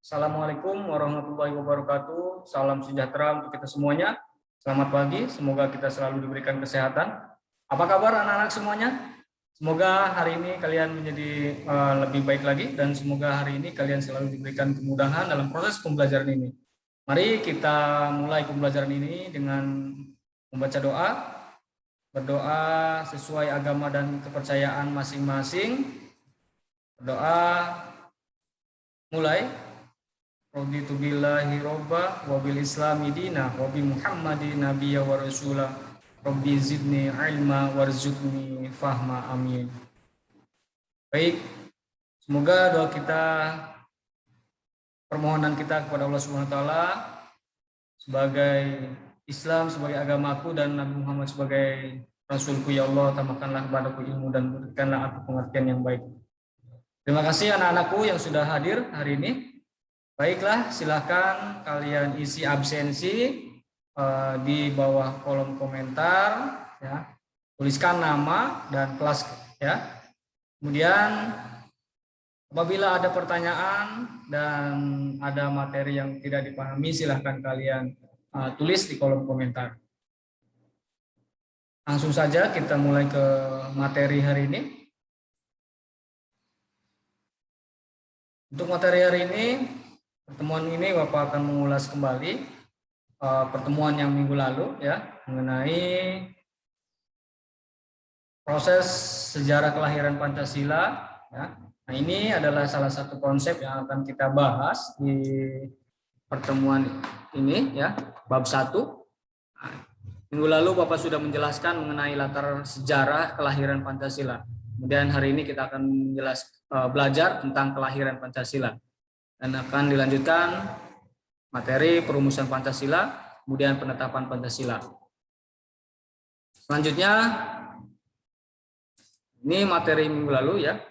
Assalamualaikum warahmatullahi wabarakatuh. Salam sejahtera untuk kita semuanya. Selamat pagi, semoga kita selalu diberikan kesehatan. Apa kabar anak-anak semuanya? Semoga hari ini kalian menjadi lebih baik lagi dan semoga hari ini kalian selalu diberikan kemudahan dalam proses pembelajaran ini. Mari kita mulai pembelajaran ini dengan membaca doa, berdoa sesuai agama dan kepercayaan masing-masing. Berdoa mulai. Raditu billahi robba wa bil islami dina wa bi muhammadin nabiyya wa rasulah rabbi zidni ilma warzuqni fahma amin. Baik, semoga doa kita, permohonan kita kepada Allah Subhanahu wa taala sebagai Islam sebagai agamaku dan Nabi Muhammad sebagai rasulku, ya Allah tambahkanlah kepadaku ilmu dan berikanlah aku pengertian yang baik. Terima kasih anak-anakku yang sudah hadir hari ini. Baiklah, silakan kalian isi absensi di bawah kolom komentar, ya. Tuliskan nama dan kelas, ya. Kemudian apabila ada pertanyaan dan ada materi yang tidak dipahami, silakan kalian tulis di kolom komentar. Langsung saja kita mulai ke materi hari ini. Untuk materi hari ini, pertemuan ini Bapak akan mengulas kembali pertemuan yang minggu lalu, ya, mengenai proses sejarah kelahiran Pancasila, ya. Nah, ini adalah salah satu konsep yang akan kita bahas di pertemuan ini, ya, bab 1. Minggu lalu Bapak sudah menjelaskan mengenai latar sejarah kelahiran Pancasila. Kemudian hari ini kita akan belajar tentang kelahiran Pancasila. Dan akan dilanjutkan materi perumusan Pancasila, kemudian penetapan Pancasila. Selanjutnya, ini materi minggu lalu, ya.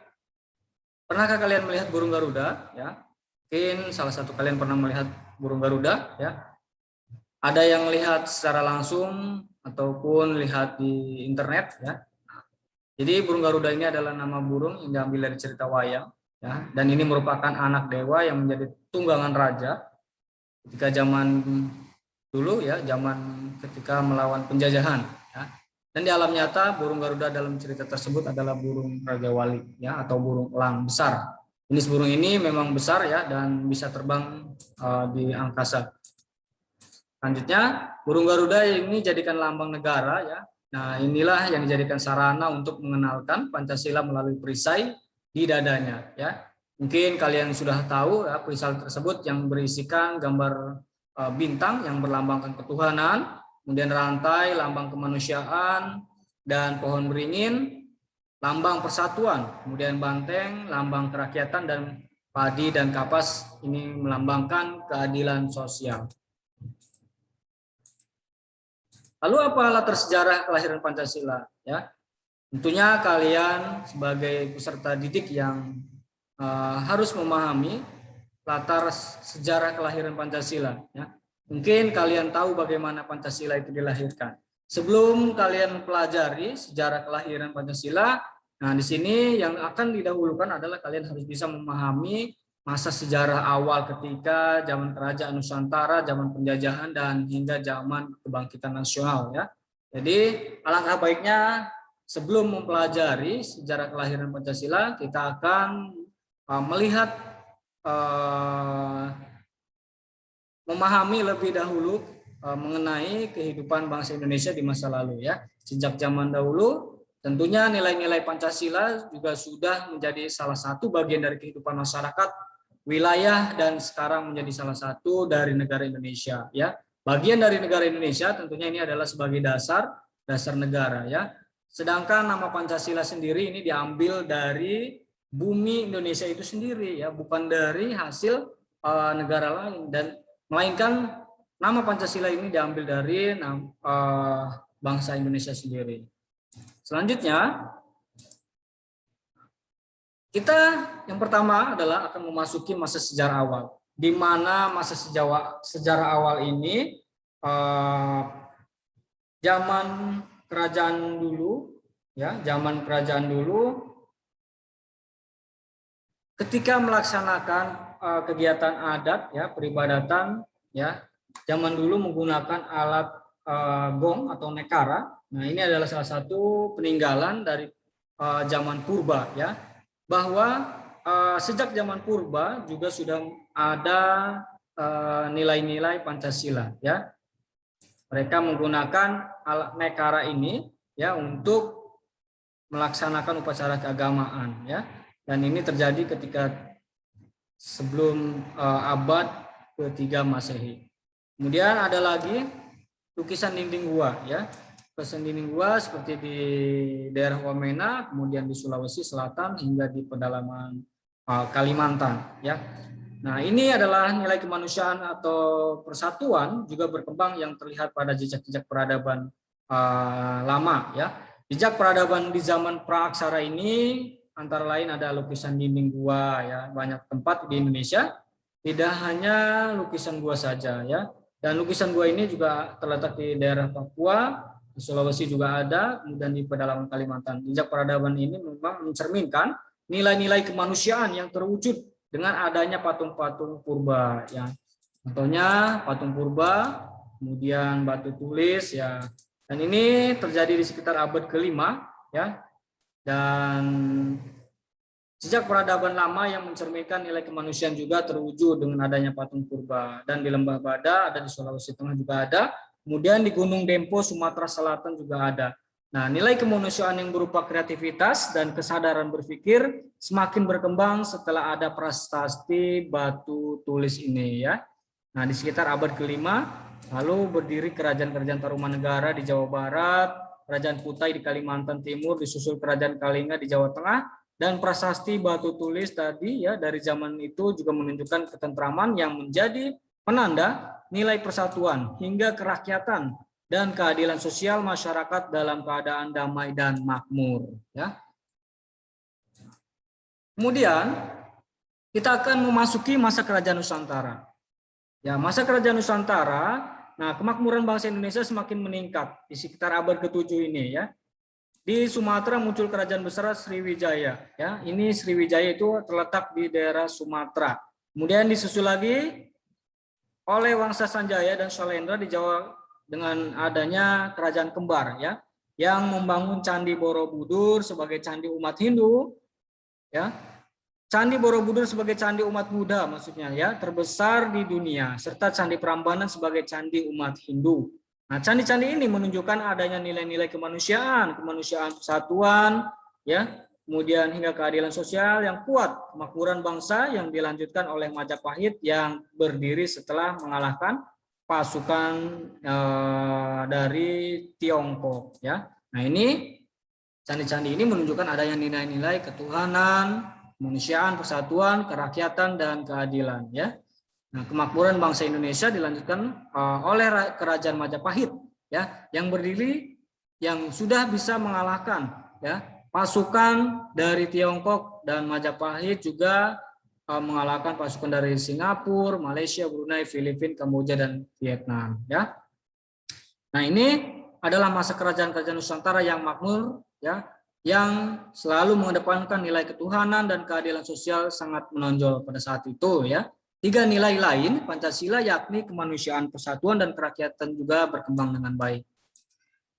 Pernahkah kalian melihat burung Garuda? Ya, mungkin salah satu kalian pernah melihat burung Garuda, ya. Ada yang lihat secara langsung ataupun lihat di internet, ya. Jadi burung Garuda ini adalah nama burung yang diambil dari cerita wayang. Ya, dan ini merupakan anak dewa yang menjadi tunggangan raja ketika zaman dulu, ya, zaman ketika melawan penjajahan, ya. Dan di alam nyata burung Garuda dalam cerita tersebut adalah burung Raja Wali, ya, atau burung elang besar. Jenis burung ini memang besar, ya, dan bisa terbang di angkasa. Selanjutnya, burung Garuda ini jadikan lambang negara, ya. Nah, inilah yang dijadikan sarana untuk mengenalkan Pancasila melalui perisai di dadanya, ya. Mungkin kalian sudah tahu, ya, perisai tersebut yang berisikan gambar bintang yang berlambangkan ketuhanan, kemudian rantai lambang kemanusiaan, dan pohon beringin lambang persatuan, kemudian banteng lambang kerakyatan, dan padi dan kapas ini melambangkan keadilan sosial. Lalu apa latar sejarah kelahiran Pancasila, ya? Tentunya kalian sebagai peserta didik yang harus memahami latar sejarah kelahiran Pancasila, ya. Mungkin kalian tahu bagaimana Pancasila itu dilahirkan. Sebelum kalian pelajari sejarah kelahiran Pancasila, nah di sini yang akan didahulukan adalah kalian harus bisa memahami masa sejarah awal ketika zaman kerajaan Nusantara, zaman penjajahan, dan hingga zaman kebangkitan nasional, ya. Jadi alangkah baiknya sebelum mempelajari sejarah kelahiran Pancasila, kita akan melihat, memahami lebih dahulu mengenai kehidupan bangsa Indonesia di masa lalu, ya. Sejak zaman dahulu, tentunya nilai-nilai Pancasila juga sudah menjadi salah satu bagian dari kehidupan masyarakat, wilayah, dan sekarang menjadi salah satu dari negara Indonesia, ya. Bagian dari negara Indonesia tentunya ini adalah sebagai dasar negara, ya. Sedangkan nama Pancasila sendiri ini diambil dari bumi Indonesia itu sendiri, ya, bukan dari hasil negara lain, dan melainkan nama Pancasila ini diambil dari bangsa Indonesia sendiri. Selanjutnya, kita yang pertama adalah akan memasuki masa sejarah awal, di mana masa sejarah awal ini zaman kerajaan dulu, ya, zaman kerajaan dulu ketika melaksanakan kegiatan adat ya, peribadatan ya. Zaman dulu menggunakan alat gong atau nekara. Nah, ini adalah salah satu peninggalan dari zaman purba ya. Bahwa sejak zaman purba juga sudah ada nilai-nilai Pancasila ya. Mereka menggunakan alat nekara ini ya untuk melaksanakan upacara keagamaan ya. Dan ini terjadi ketika sebelum abad ke-3 Masehi. Kemudian ada lagi lukisan dinding gua ya. Lukisan dinding gua seperti di daerah Wamena, kemudian di Sulawesi Selatan hingga di pedalaman Kalimantan ya. Nah, ini adalah nilai kemanusiaan atau persatuan juga berkembang yang terlihat pada jejak-jejak peradaban lama ya. Jejak peradaban di zaman praaksara ini antara lain ada lukisan dinding gua ya, banyak tempat di Indonesia. Tidak hanya lukisan gua saja ya. Dan lukisan gua ini juga terletak di daerah Papua, di Sulawesi juga ada, kemudian di pedalaman Kalimantan. Jejak peradaban ini memang mencerminkan nilai-nilai kemanusiaan yang terwujud dengan adanya patung-patung purba ya. Contohnya patung purba, kemudian batu tulis ya. Dan ini terjadi di sekitar abad ke-5 ya. Dan sejak peradaban lama yang mencerminkan nilai kemanusiaan juga terwujud dengan adanya patung purba. Dan di Lembah Bada ada, di Sulawesi Tengah juga ada. Kemudian di Gunung Dempo, Sumatera Selatan juga ada. Nah, nilai kemanusiaan yang berupa kreativitas dan kesadaran berpikir semakin berkembang setelah ada prasasti batu tulis ini ya. Nah, di sekitar abad ke-5 lalu berdiri kerajaan-kerajaan Tarumanegara di Jawa Barat, Kerajaan Kutai di Kalimantan Timur, disusul Kerajaan Kalinga di Jawa Tengah. Dan prasasti batu tulis tadi ya dari zaman itu juga menunjukkan ketentraman yang menjadi penanda nilai persatuan hingga kerakyatan dan keadilan sosial masyarakat dalam keadaan damai dan makmur ya. Kemudian kita akan memasuki masa Kerajaan Nusantara. Ya, masa Kerajaan Nusantara, nah kemakmuran bangsa Indonesia semakin meningkat di sekitar abad ke-7 ini ya. Di Sumatera muncul kerajaan besar Sriwijaya ya. Ini Sriwijaya itu terletak di daerah Sumatera. Kemudian disusul lagi oleh Wangsa Sanjaya dan Shalendra di Jawa dengan adanya kerajaan kembar ya, yang membangun Candi Borobudur sebagai candi umat Hindu ya. Candi Borobudur sebagai candi umat Buddha maksudnya ya, terbesar di dunia, serta Candi Prambanan sebagai candi umat Hindu. Nah, candi-candi ini menunjukkan adanya nilai-nilai kemanusiaan persatuan, ya, kemudian hingga keadilan sosial yang kuat, kemakmuran bangsa yang dilanjutkan oleh Majapahit yang berdiri setelah mengalahkan pasukan dari Tiongkok, ya. Nah, ini candi-candi ini menunjukkan adanya nilai-nilai ketuhanan, kemanusiaan, persatuan, kerakyatan, dan keadilan, ya. Nah, kemakmuran bangsa Indonesia dilanjutkan oleh Kerajaan Majapahit ya, yang berdiri yang sudah bisa mengalahkan ya pasukan dari Tiongkok, dan Majapahit juga mengalahkan pasukan dari Singapura, Malaysia, Brunei, Filipina, Kamboja, dan Vietnam ya. Nah, ini adalah masa kerajaan-kerajaan Nusantara yang makmur ya, yang selalu mengedepankan nilai ketuhanan dan keadilan sosial sangat menonjol pada saat itu ya. Tiga nilai lain Pancasila yakni kemanusiaan, persatuan, dan kerakyatan juga berkembang dengan baik.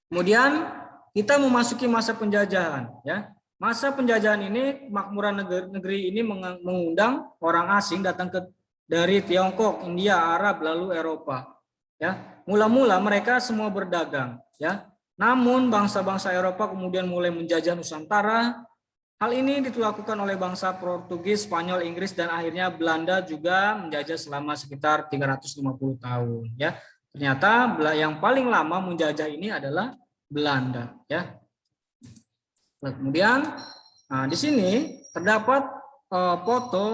Kemudian kita memasuki masa penjajahan ya. Masa penjajahan ini, makmuran negeri ini mengundang orang asing datang dari Tiongkok, India, Arab, lalu Eropa ya. Mula-mula mereka semua berdagang ya. Namun bangsa-bangsa Eropa kemudian mulai menjajah Nusantara. Hal ini dilakukan oleh bangsa Portugis, Spanyol, Inggris, dan akhirnya Belanda juga menjajah selama sekitar 350 tahun ya. Ternyata yang paling lama menjajah ini adalah Belanda ya. Kemudian di sini terdapat foto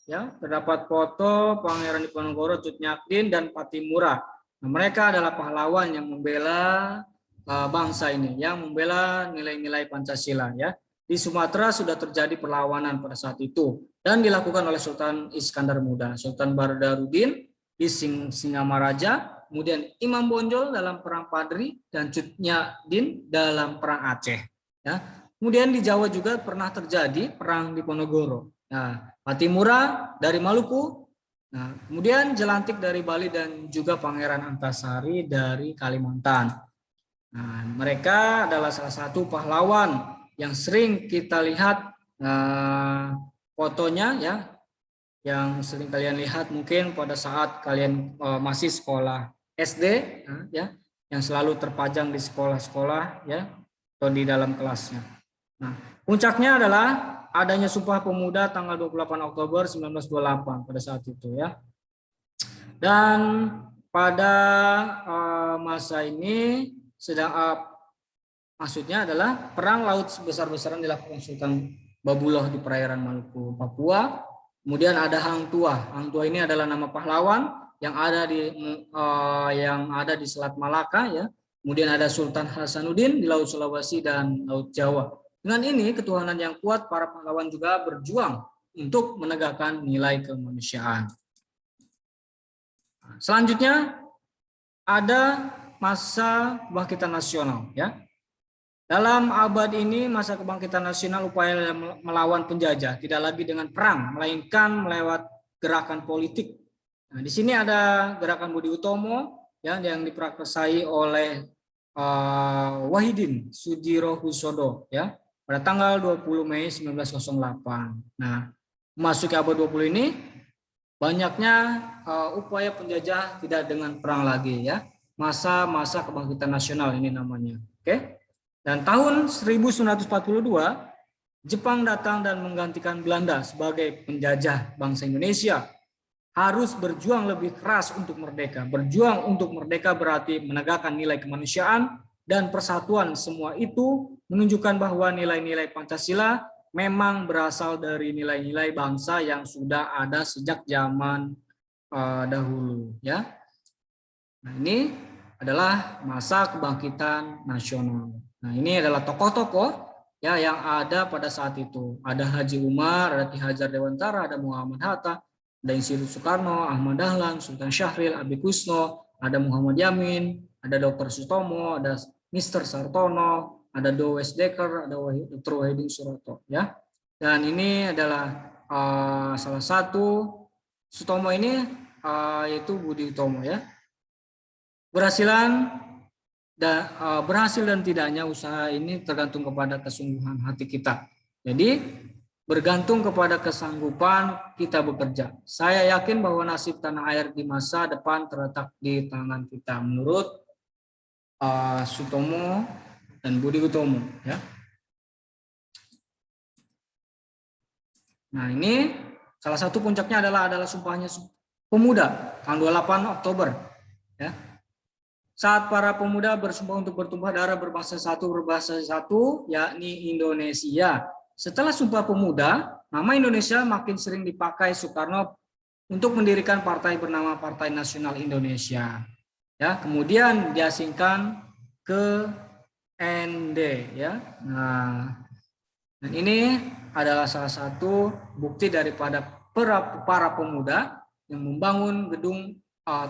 ya, terdapat foto Pangeran Diponegoro, Cut Nyak Dien, dan Patimura. Nah, mereka adalah pahlawan yang membela bangsa ini, yang membela nilai-nilai Pancasila ya. Di Sumatera sudah terjadi perlawanan pada saat itu dan dilakukan oleh Sultan Iskandar Muda, Sultan Badarudin di Singamaraja, kemudian Imam Bonjol dalam perang Padri, dan Cut Nyak Dien dalam perang Aceh. Ya. Kemudian di Jawa juga pernah terjadi perang Diponegoro. Nah, Patimura dari Maluku, nah, kemudian Jelantik dari Bali dan juga Pangeran Antasari dari Kalimantan. Nah, mereka adalah salah satu pahlawan yang sering kita lihat fotonya ya, yang sering kalian lihat mungkin pada saat kalian masih sekolah SD ya, yang selalu terpajang di sekolah-sekolah ya atau di dalam kelasnya. Nah, puncaknya adalah adanya Sumpah Pemuda tanggal 28 Oktober 1928 pada saat itu ya. Dan pada masa ini maksudnya adalah perang laut besar-besaran dilakukan Sultan Babuloh di perairan Maluku, Papua. Kemudian ada Hang Tuah. Hang Tuah ini adalah nama pahlawan yang ada di Selat Malaka ya. Kemudian ada Sultan Hasanuddin di Laut Sulawesi dan Laut Jawa. Dengan ini ketuhanan yang kuat, para pahlawan juga berjuang untuk menegakkan nilai kemanusiaan. Selanjutnya ada masa kebangkitan nasional ya. Dalam abad ini masa kebangkitan nasional upaya melawan penjajah tidak lagi dengan perang melainkan melewat gerakan politik. Nah, di sini ada gerakan Budi Utomo ya, yang diprakarsai oleh Wahidin Sudirohusodo ya pada tanggal 20 Mei 1908. Nah, memasuki abad 20 ini banyaknya upaya penjajah tidak dengan perang lagi ya. Masa-masa kebangkitan nasional ini namanya. Oke. Dan tahun 1942 Jepang datang dan menggantikan Belanda sebagai penjajah bangsa Indonesia. Harus berjuang lebih keras untuk merdeka. Berjuang untuk merdeka berarti menegakkan nilai kemanusiaan dan persatuan. Semua itu menunjukkan bahwa nilai-nilai Pancasila memang berasal dari nilai-nilai bangsa yang sudah ada sejak zaman dahulu ya. Nah, ini adalah masa kebangkitan nasional. Nah, ini adalah tokoh-tokoh ya yang ada pada saat itu. Ada Haji Umar, ada Ki Hajar Dewantara, ada Muhammad Hatta, ada Insinyur Soekarno, Ahmad Dahlan, Sultan Syahrir, Abi Kusno, ada Muhammad Yamin, ada Dr. Sutomo, ada Mr. Sartono, ada Dowes Dekker, ada Dr. Wahidin Suroto ya. Dan ini adalah salah satu Sutomo ini yaitu Budi Utomo ya. Berhasil dan tidaknya usaha ini tergantung kepada kesungguhan hati kita. Jadi bergantung kepada kesanggupan kita bekerja. Saya yakin bahwa nasib tanah air di masa depan terletak di tangan kita menurut Sutomo dan Budi Utomo ya. Nah, ini salah satu puncaknya adalah Sumpahnya Pemuda tanggal 28 Oktober ya. Saat para pemuda bersumpah untuk bertumpah darah berbahasa satu yakni Indonesia. Setelah Sumpah Pemuda, nama Indonesia makin sering dipakai Soekarno untuk mendirikan partai bernama Partai Nasional Indonesia. Ya, kemudian diasingkan ke ND ya. Nah, dan ini adalah salah satu bukti daripada para pemuda yang membangun gedung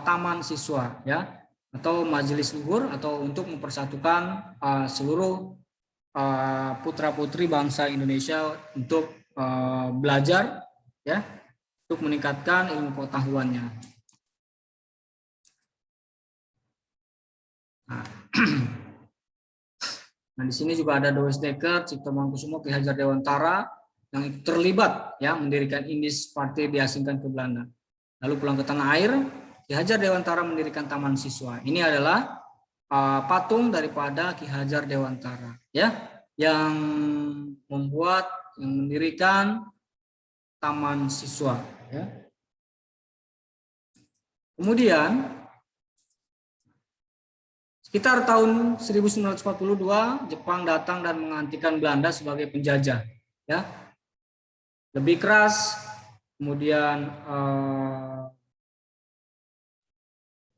taman siswa ya, atau majelis luhur, atau untuk mempersatukan seluruh putra-putri bangsa Indonesia untuk belajar ya, untuk meningkatkan ilmu pengetahuannya. Nah, di sini juga ada Dowes Dekker, Cipto Mangunkusumo, Ki Hajar Dewantara yang terlibat ya mendirikan Indis Partai diasingkan ke Belanda. Lalu pulang ke tanah air, Ki Hajar Dewantara mendirikan Taman Siswa. Ini adalah patung daripada Ki Hajar Dewantara ya, yang mendirikan Taman Siswa ya. Kemudian sekitar tahun 1942 Jepang datang dan menggantikan Belanda sebagai penjajah ya. Lebih keras, kemudian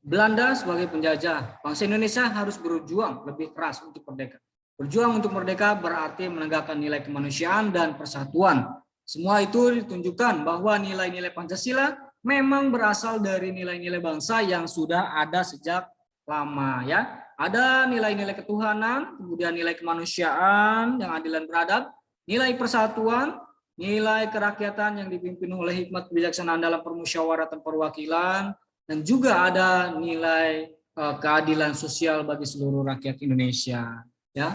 Belanda sebagai penjajah, bangsa Indonesia harus berjuang lebih keras untuk merdeka. Berjuang untuk merdeka berarti menegakkan nilai kemanusiaan dan persatuan. Semua itu ditunjukkan bahwa nilai-nilai Pancasila memang berasal dari nilai-nilai bangsa yang sudah ada sejak lama ya. ada nilai-nilai ketuhanan, kemudian nilai kemanusiaan yang adil dan beradab, nilai persatuan, nilai kerakyatan yang dipimpin oleh hikmat kebijaksanaan dalam permusyawaratan perwakilan, dan juga ada nilai keadilan sosial bagi seluruh rakyat Indonesia. Ya.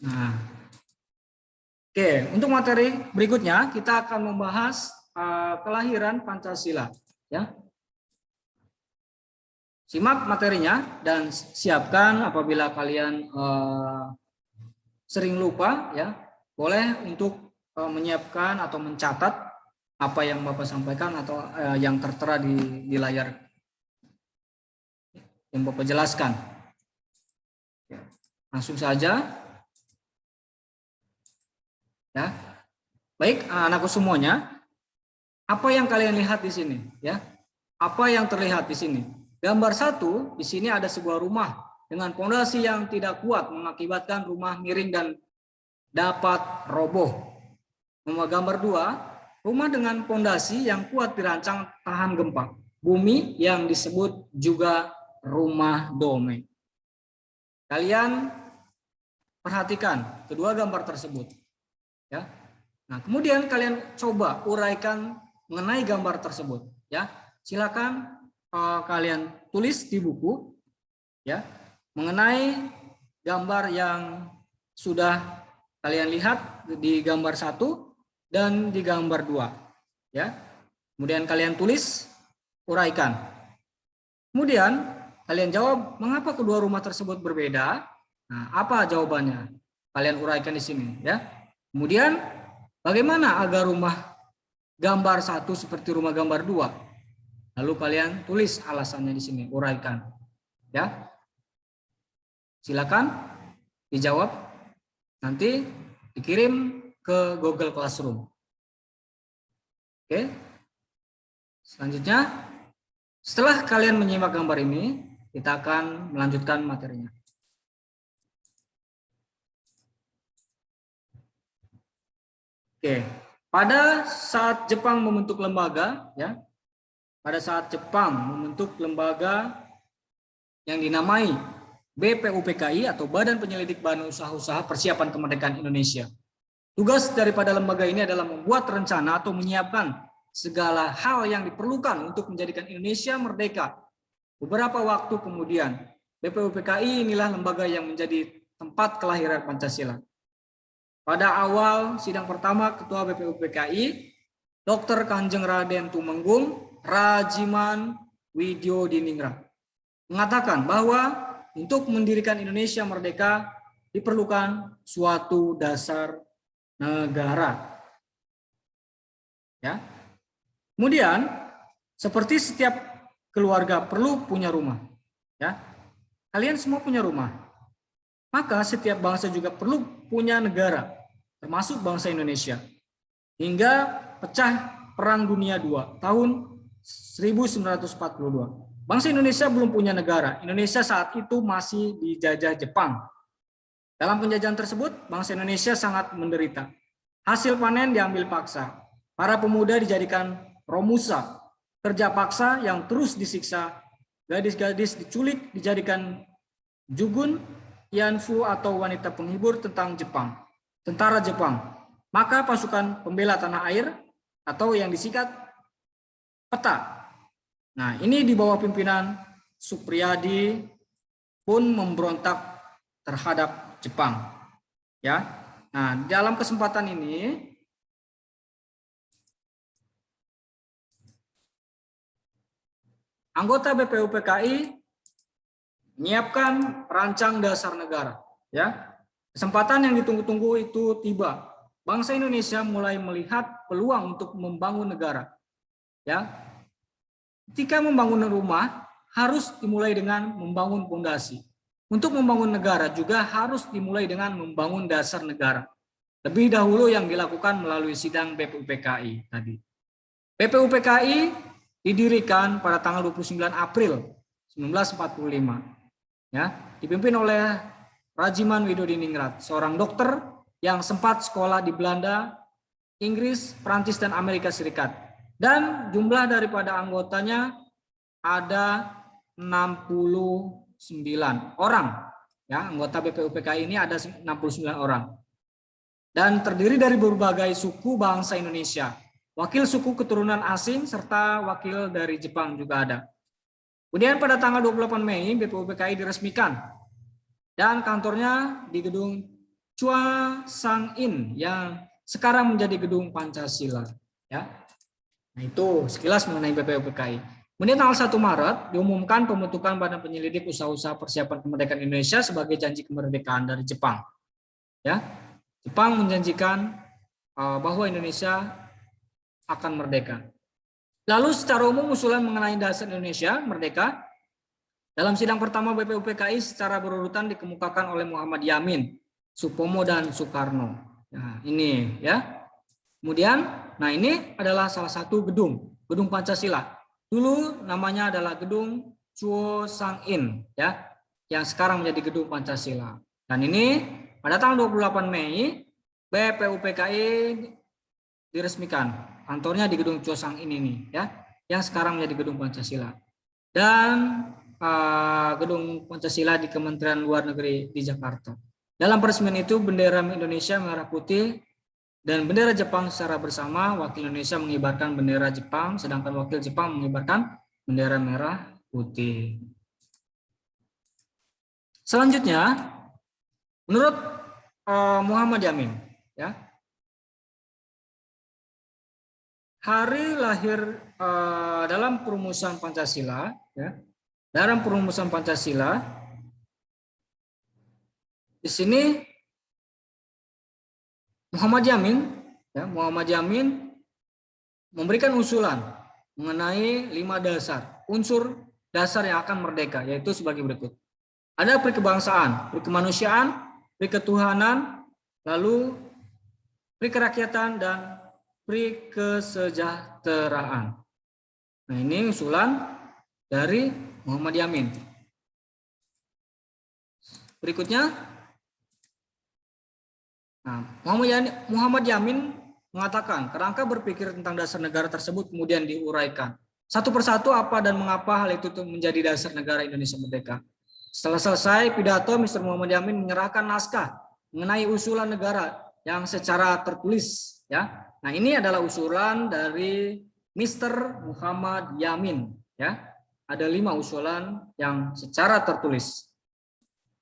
Nah, oke, untuk materi berikutnya kita akan membahas kelahiran Pancasila. Ya. Simak materinya dan siapkan apabila kalian sering lupa, ya, boleh untuk menyiapkan atau mencatat apa yang Bapak sampaikan atau yang tertera di layar yang Bapak jelaskan. Langsung saja. Ya. Baik, anakku semuanya, apa yang kalian lihat di sini, ya? Apa yang terlihat di sini? Gambar 1, di sini ada sebuah rumah dengan fondasi yang tidak kuat mengakibatkan rumah miring dan dapat roboh. Gambar 2, rumah dengan fondasi yang kuat dirancang tahan gempa bumi yang disebut juga rumah dome. Kalian perhatikan kedua gambar tersebut. Ya. Nah, kemudian kalian coba uraikan mengenai gambar tersebut. Ya, silakan kalian tulis di buku, ya, mengenai gambar yang sudah kalian lihat di gambar 1 dan di gambar 2. Ya, kemudian kalian tulis, uraikan. Kemudian kalian jawab mengapa kedua rumah tersebut berbeda. Nah, apa jawabannya? Kalian uraikan di sini, ya. Kemudian bagaimana agar rumah gambar 1 seperti rumah gambar 2? Lalu kalian tulis alasannya di sini, uraikan. Ya. Silakan dijawab. Nanti dikirim ke Google Classroom. Oke. Selanjutnya, setelah kalian menyimak gambar ini, kita akan melanjutkan materinya. Oke. Pada saat Jepang membentuk lembaga, ya. Pada saat Jepang membentuk lembaga yang dinamai BPUPKI atau Badan Penyelidik Badan Usaha-Usaha Persiapan Kemerdekaan Indonesia. Tugas daripada lembaga ini adalah membuat rencana atau menyiapkan segala hal yang diperlukan untuk menjadikan Indonesia merdeka. Beberapa waktu kemudian, BPUPKI inilah lembaga yang menjadi tempat kelahiran Pancasila. Pada awal sidang pertama Ketua BPUPKI, Dr. Kanjeng Raden Tumenggung Rajiman Widyodiningrat mengatakan bahwa untuk mendirikan Indonesia merdeka diperlukan suatu dasar negara. Ya. Kemudian seperti setiap keluarga perlu punya rumah, ya. Kalian semua punya rumah. Maka setiap bangsa juga perlu punya negara, termasuk bangsa Indonesia. Hingga pecah Perang Dunia II tahun 1942. Bangsa Indonesia belum punya negara. Indonesia saat itu masih dijajah Jepang. Dalam penjajahan tersebut, bangsa Indonesia sangat menderita. Hasil panen diambil paksa. Para pemuda dijadikan romusa, kerja paksa yang terus disiksa. Gadis-gadis diculik dijadikan jugun, yanfu atau wanita penghibur tentang Jepang, tentara Jepang. Maka pasukan pembela tanah air atau yang disingkat PETA. Nah, ini di bawah pimpinan Supriyadi pun memberontak terhadap Jepang. Ya. Nah, dalam kesempatan ini anggota BPUPKI menyiapkan rancang dasar negara, ya. Kesempatan yang ditunggu-tunggu itu tiba. Bangsa Indonesia mulai melihat peluang untuk membangun negara. Ya. Ketika membangun rumah harus dimulai dengan membangun fondasi. Untuk membangun negara juga harus dimulai dengan membangun dasar negara. Lebih dahulu yang dilakukan melalui sidang BPUPKI tadi. BPUPKI didirikan pada tanggal 29 April 1945. Ya, dipimpin oleh Rajiman Widyodiningrat, seorang dokter yang sempat sekolah di Belanda, Inggris, Prancis, dan Amerika Serikat. Dan jumlah daripada anggotanya ada 61 orang. Ya, anggota BPUPKI ini ada 69 orang. Dan terdiri dari berbagai suku bangsa Indonesia. Wakil suku keturunan asing serta wakil dari Jepang juga ada. Kemudian pada tanggal 28 Mei BPUPKI diresmikan. Dan kantornya di gedung Chua Sang In yang sekarang menjadi gedung Pancasila. Ya. Nah, itu sekilas mengenai BPUPKI. Kemudian tanggal 1 Maret diumumkan pembentukan Badan Penyelidik Usaha-usaha Persiapan Kemerdekaan Indonesia sebagai janji kemerdekaan dari Jepang. Ya, Jepang menjanjikan bahwa Indonesia akan merdeka. Lalu secara umum usulan mengenai dasar Indonesia merdeka dalam sidang pertama BPUPKI secara berurutan dikemukakan oleh Muhammad Yamin, Supomo dan Soekarno. Nah, ini ya. Kemudian, nah ini adalah salah satu gedung Pancasila. Dulu namanya adalah gedung Chuo Sang In, ya, yang sekarang menjadi gedung Pancasila. Dan ini pada tanggal 28 Mei BPUPKI diresmikan. Kantornya di gedung Chuo Sang In ini, ya, yang sekarang menjadi gedung Pancasila. Dan gedung Pancasila di Kementerian Luar Negeri di Jakarta. Dalam peresmian itu bendera Indonesia merah putih dan bendera Jepang secara bersama. Wakil Indonesia mengibarkan bendera Jepang, sedangkan wakil Jepang mengibarkan bendera merah putih. Selanjutnya, menurut Muhammad Yamin, ya, hari lahir dalam perumusan Pancasila, ya, dalam perumusan Pancasila, di sini Muhammad Yamin memberikan usulan mengenai 5 dasar, unsur dasar yang akan merdeka, yaitu sebagai berikut. Ada perikebangsaan, perikemanusiaan, periketuhanan, lalu perikerakyatan, dan perikesejahteraan. Nah, ini usulan dari Muhammad Yamin. Berikutnya, nah, Muhammad Yamin mengatakan kerangka berpikir tentang dasar negara tersebut kemudian diuraikan satu persatu apa dan mengapa hal itu menjadi dasar negara Indonesia merdeka. Setelah selesai pidato, Mr. Muhammad Yamin menyerahkan naskah mengenai usulan negara yang secara tertulis. Ya, nah ini adalah usulan dari Mr. Muhammad Yamin. Ya, ada 5 usulan yang secara tertulis.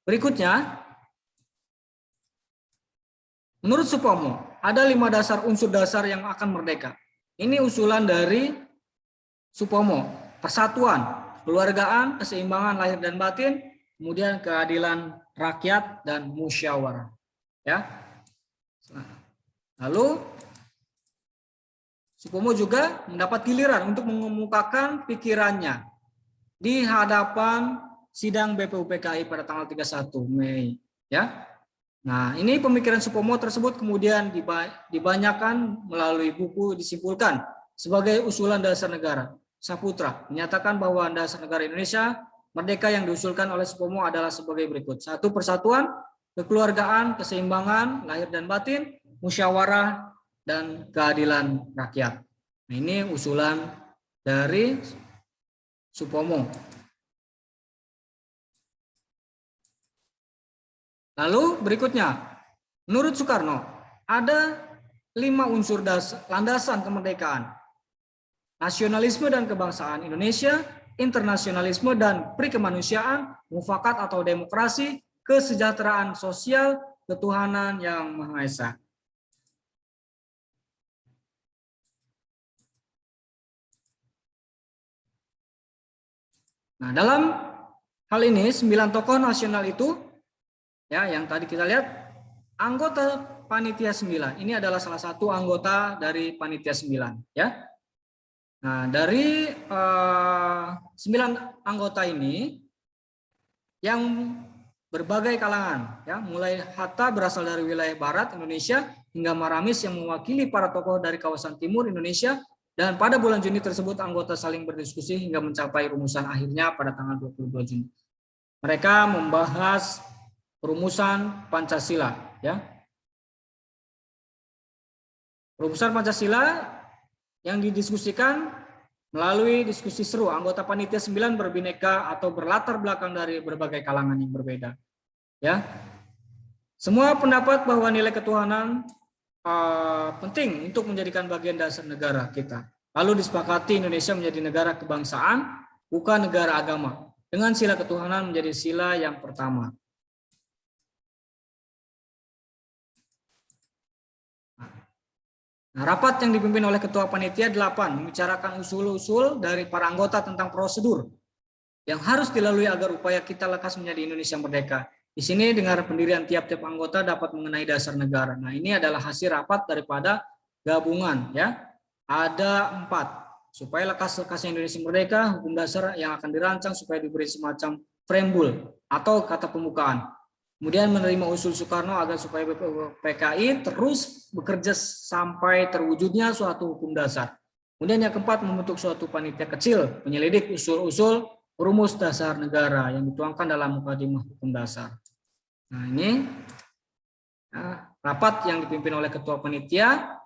Berikutnya. Menurut Supomo, ada 5 dasar unsur dasar yang akan merdeka. Ini usulan dari Supomo. Persatuan, keluargaan, keseimbangan lahir dan batin, kemudian keadilan rakyat dan musyawarah. Ya. Lalu Supomo juga mendapat giliran untuk mengemukakan pikirannya di hadapan sidang BPUPKI pada tanggal 31 Mei. Ya. Nah, ini pemikiran Supomo tersebut kemudian dibanyakan melalui buku disimpulkan sebagai usulan dasar negara. Saputra menyatakan bahwa dasar negara Indonesia merdeka yang diusulkan oleh Supomo adalah sebagai berikut. 1. Persatuan, kekeluargaan, keseimbangan lahir dan batin, musyawarah, dan keadilan rakyat. Nah, ini usulan dari Supomo. Lalu berikutnya, menurut Soekarno, ada 5 unsur landasan kemerdekaan. Nasionalisme dan kebangsaan Indonesia, internasionalisme dan perikemanusiaan, mufakat atau demokrasi, kesejahteraan sosial, ketuhanan yang Maha Esa. Nah, dalam hal ini 9 tokoh nasional itu, ya, yang tadi kita lihat, anggota Panitia 9. Ini adalah salah satu anggota dari Panitia 9. Ya. Nah, dari 9 anggota ini, yang berbagai kalangan, ya, mulai Hatta berasal dari wilayah barat Indonesia, hingga Maramis yang mewakili para tokoh dari kawasan timur Indonesia, dan pada bulan Juni tersebut anggota saling berdiskusi hingga mencapai rumusan akhirnya pada tanggal 22 Juni. Mereka membahas perumusan Pancasila, ya. Perumusan Pancasila yang didiskusikan Melalui diskusi seru, anggota panitia 9 berbineka atau berlatar belakang dari berbagai kalangan yang berbeda. Ya, semua pendapat bahwa nilai ketuhanan penting untuk menjadikan bagian dasar negara kita. Lalu disepakati Indonesia menjadi negara kebangsaan, bukan negara agama. Dengan sila ketuhanan menjadi sila yang pertama. Nah, rapat yang dipimpin oleh Ketua Panitia 8 membicarakan usul-usul dari para anggota tentang prosedur yang harus dilalui agar upaya kita lekas menjadi Indonesia merdeka. Di sini dengan pendirian tiap-tiap anggota dapat mengenai dasar negara. Nah, ini adalah hasil rapat daripada gabungan, ya. Ada 4. Supaya lekas-lekasnya Indonesia merdeka, hukum dasar yang akan dirancang supaya diberi semacam preambul atau kata pembukaan. Kemudian menerima usul Soekarno agar supaya PKI terus bekerja sampai terwujudnya suatu hukum dasar. Kemudian yang keempat, membentuk suatu panitia kecil penyelidik usul-usul rumus dasar negara yang dituangkan dalam mukadimah hukum dasar. Nah, ini rapat yang dipimpin oleh Ketua Panitia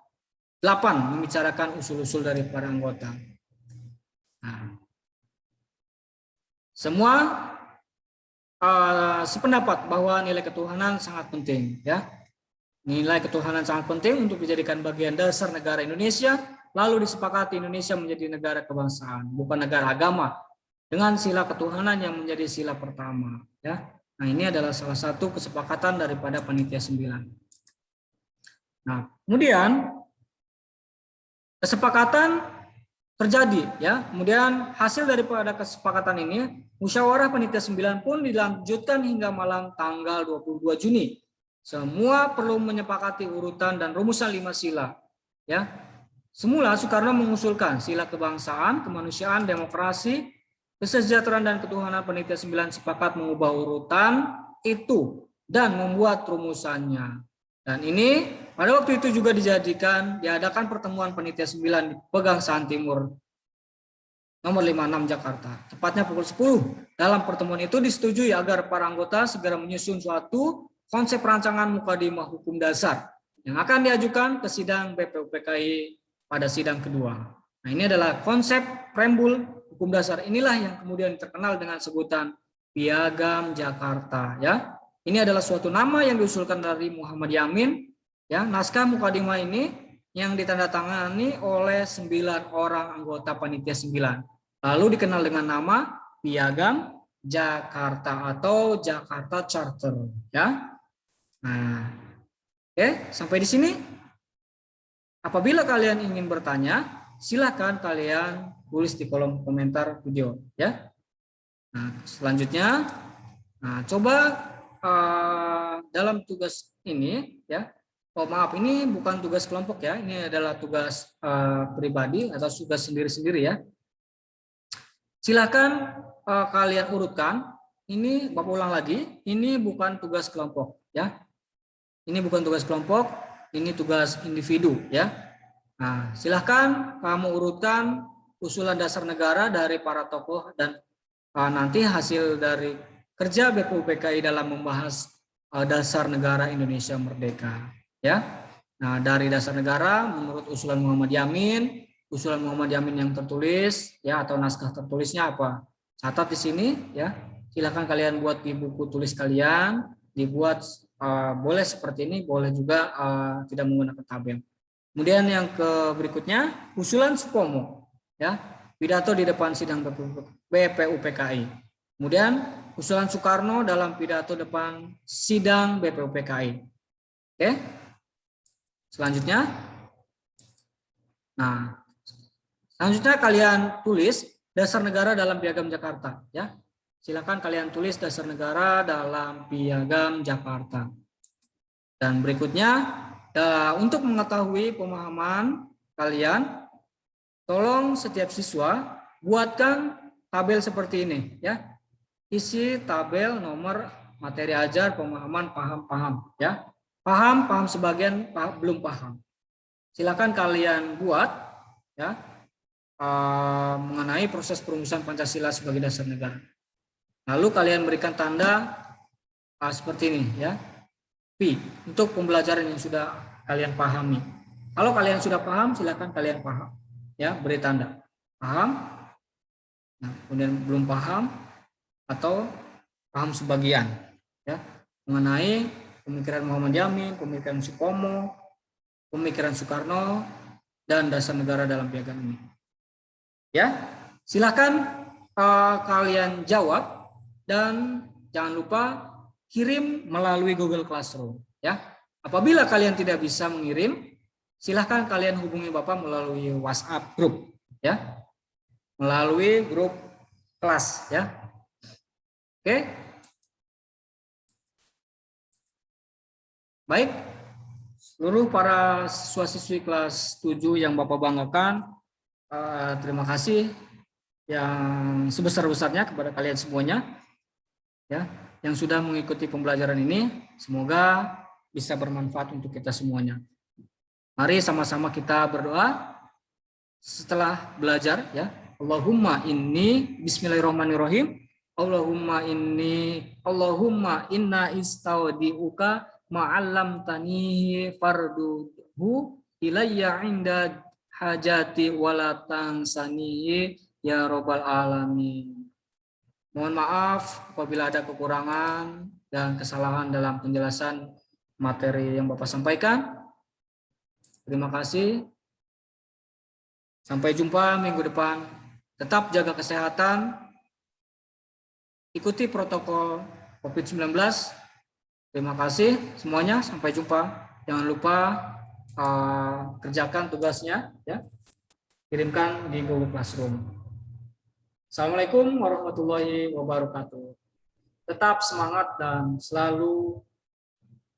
8 membicarakan usul-usul dari para anggota. Nah, semua sependapat bahwa nilai ketuhanan sangat penting, ya. Nilai ketuhanan sangat penting untuk dijadikan bagian dasar negara Indonesia, lalu disepakati Indonesia menjadi negara kebangsaan, bukan negara agama, dengan sila ketuhanan yang menjadi sila pertama, ya. Nah, ini adalah salah satu kesepakatan daripada panitia 9. Nah, kemudian kesepakatan terjadi, ya. Kemudian hasil daripada kesepakatan ini, musyawarah panitia 9 pun dilanjutkan hingga malam tanggal 22 Juni. Semua perlu menyepakati urutan dan rumusan 5 sila, ya. Semula Soekarno mengusulkan sila kebangsaan, kemanusiaan, demokrasi, kesejahteraan dan ketuhanan. Panitia 9 sepakat mengubah urutan itu dan membuat rumusannya. Dan ini pada waktu itu juga diadakan pertemuan panitia 9 di Pegangsaan Timur nomor 56 Jakarta, tepatnya pukul 10. Dalam pertemuan itu disetujui agar para anggota segera menyusun suatu konsep rancangan mukadimah hukum dasar yang akan diajukan ke sidang BPUPKI pada sidang kedua. Nah, ini adalah konsep preambul hukum dasar. Inilah yang kemudian terkenal dengan sebutan Piagam Jakarta, ya. Ini adalah suatu nama yang diusulkan dari Muhammad Yamin, ya. Naskah mukadimah ini yang ditandatangani oleh 9 orang anggota panitia 9. Lalu dikenal dengan nama Piagam Jakarta atau Jakarta Charter, ya. Nah, oke, sampai di sini. Apabila kalian ingin bertanya, silakan kalian tulis di kolom komentar video, ya. Nah, selanjutnya, coba dalam tugas ini, ya. Oh, maaf, ini bukan tugas kelompok, ya. Ini adalah tugas pribadi atau tugas sendiri-sendiri, ya. Silakan kalian urutkan. Ini Bapak ulang lagi, ini bukan tugas kelompok, ya. Ini bukan tugas kelompok, ini tugas individu, ya. Nah, silakan kamu urutkan usulan dasar negara dari para tokoh dan nanti hasil dari kerja BPUPKI dalam membahas dasar negara Indonesia merdeka, ya. Nah, dari dasar negara menurut usulan Muhammad Yamin, usulan Muhammad Yamin yang tertulis, ya, atau naskah tertulisnya apa? Catat di sini, ya. Silakan kalian buat di buku tulis kalian, dibuat boleh seperti ini, boleh juga tidak menggunakan tabel. Kemudian yang berikutnya, usulan Supomo, ya, pidato di depan sidang BPUPKI. Kemudian usulan Soekarno dalam pidato depan sidang BPUPKI. Oke. Selanjutnya, selanjutnya kalian tulis dasar negara dalam Piagam Jakarta, ya. Silakan kalian tulis dasar negara dalam Piagam Jakarta. Dan berikutnya, untuk mengetahui pemahaman kalian, tolong setiap siswa buatkan tabel seperti ini, ya. Isi tabel nomor materi ajar, pemahaman, paham, ya. Paham sebagian, belum paham. Silakan kalian buat, ya, mengenai proses perumusan Pancasila sebagai dasar negara. Lalu kalian berikan tanda seperti ini, ya. P untuk pembelajaran yang sudah kalian pahami. Kalau kalian sudah paham, silakan kalian paham, ya, beri tanda. Paham? Nah, kemudian belum paham atau paham sebagian, ya, mengenai pemikiran Muhammad Yamin, pemikiran Supomo, pemikiran Soekarno, dan dasar negara dalam piagam ini. Ya, silakan kalian jawab dan jangan lupa kirim melalui Google Classroom. Ya, apabila kalian tidak bisa mengirim, silahkan kalian hubungi Bapak melalui WhatsApp grup, ya, melalui grup kelas, ya. Oke, baik, seluruh para siswa-siswi kelas 7 yang Bapak banggakan, terima kasih yang sebesar-besarnya kepada kalian semuanya, ya, yang sudah mengikuti pembelajaran ini. Semoga bisa bermanfaat untuk kita semuanya. Mari sama-sama kita berdoa setelah belajar, ya. Allahumma inni, bismillahirrahmanirrahim. Allahumma inna istaudiuka ma'allam tanihi farduhu ilayya inda hajati wala tansanihi ya robbal alamin. Mohon maaf apabila ada kekurangan dan kesalahan dalam penjelasan materi yang Bapak sampaikan. Terima kasih. Sampai jumpa minggu depan. Tetap jaga kesehatan. Ikuti protokol COVID-19. Terima kasih semuanya. Sampai jumpa. Jangan lupa kerjakan tugasnya, ya. Kirimkan di Google Classroom. Assalamualaikum warahmatullahi wabarakatuh. Tetap semangat dan selalu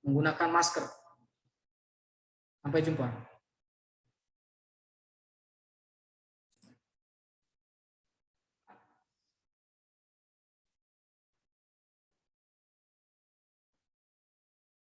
menggunakan masker. Sampai jumpa.